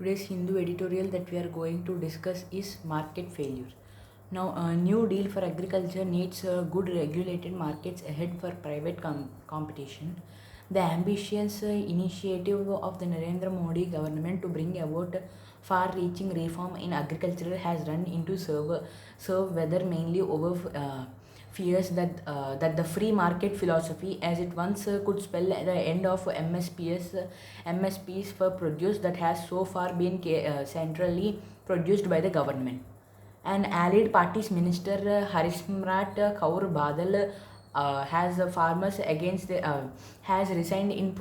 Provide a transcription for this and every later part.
Today's Hindu editorial that we are going to discuss is market failure. Now, a new deal for agriculture needs good regulated markets ahead for private competition. The ambitious initiative of the Narendra Modi government to bring about far-reaching reform in agriculture has run into serve weather mainly over fears that the free market philosophy, as it once could spell the end of MSPs for produce that has so far been centrally produced by the government. And allied parties minister Harismrat Kaur Badal has farmers against has resigned in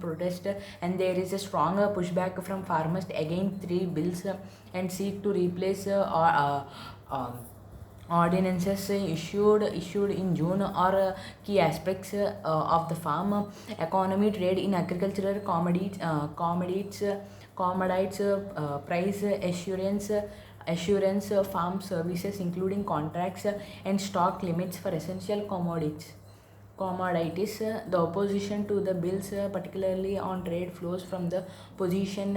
protest, and there is a strong pushback from farmers against three bills and seek to replace ordinances issued in June or key aspects of the farm economy, trade in agricultural price assurance, farm services including contracts and stock limits for essential commodities. The opposition to the bills, particularly on trade flows from the position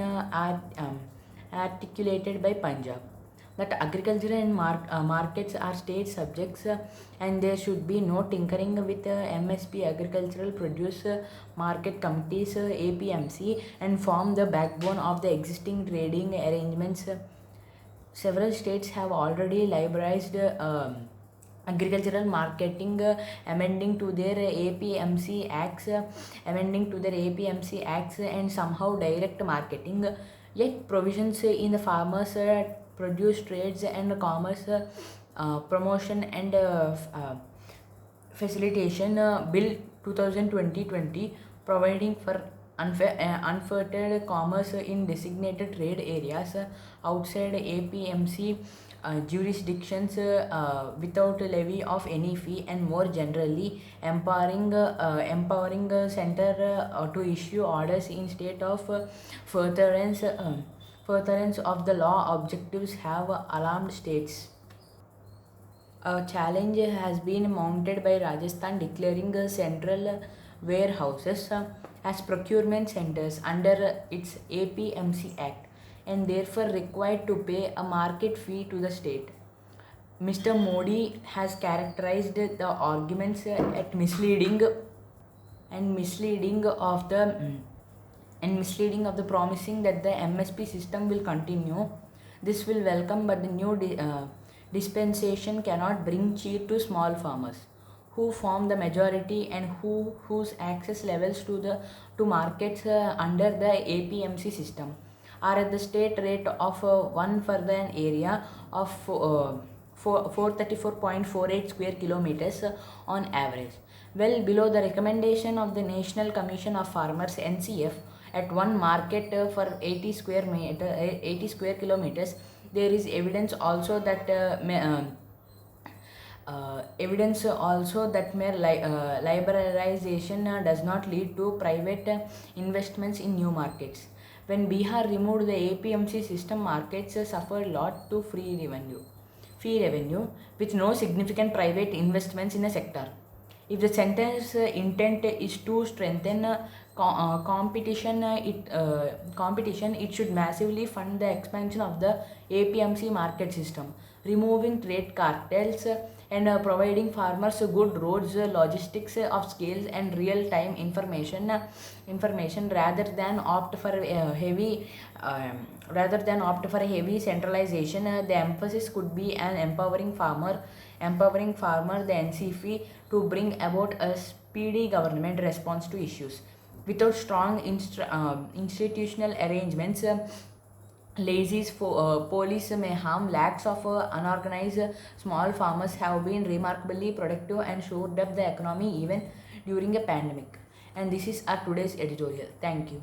articulated by Punjab, that agriculture and markets are state subjects, and there should be no tinkering with MSP agricultural produce market committees APMC and form the backbone of the existing trading arrangements. Several states have already liberalized agricultural marketing, amending to their APMC acts, and somehow direct marketing. Yet provisions in the farmers produce trades and commerce promotion and facilitation bill 2020 providing for unfettered commerce in designated trade areas outside APMC jurisdictions without levy of any fee, and more generally empowering center to issue orders in state of furtherance of the law objectives have alarmed states. A challenge has been mounted by Rajasthan declaring central warehouses as procurement centers under its APMC Act, and therefore required to pay a market fee to the state. Mr. Modi has characterized the arguments at misleading of the misleading of the promising that the MSP system will continue. This will welcome, but the new dispensation cannot bring cheer to small farmers, who form the majority and whose access levels to markets under the APMC system are at the state rate of 1 for the area of 434.48 square kilometers on average, well below the recommendation of the National Commission of Farmers (NCF) at one market for 80 square kilometers. There is evidence also that mere liberalization does not lead to private investments in new markets. When Bihar removed the APMC system, markets suffered lot to fee revenue with no significant private investments in a sector. If the center's intent is to strengthen competition, it should massively fund the expansion of the APMC market system, removing trade cartels and providing farmers good roads, logistics of scales, and real-time information rather than opt for a heavy centralization. The emphasis could be an empowering farmer, the NCF, to bring about a speedy government response to issues. Without strong institutional arrangements, lazy police may harm. Lakhs of unorganized small farmers have been remarkably productive and shored up the economy even during a pandemic. And this is our today's editorial. Thank you.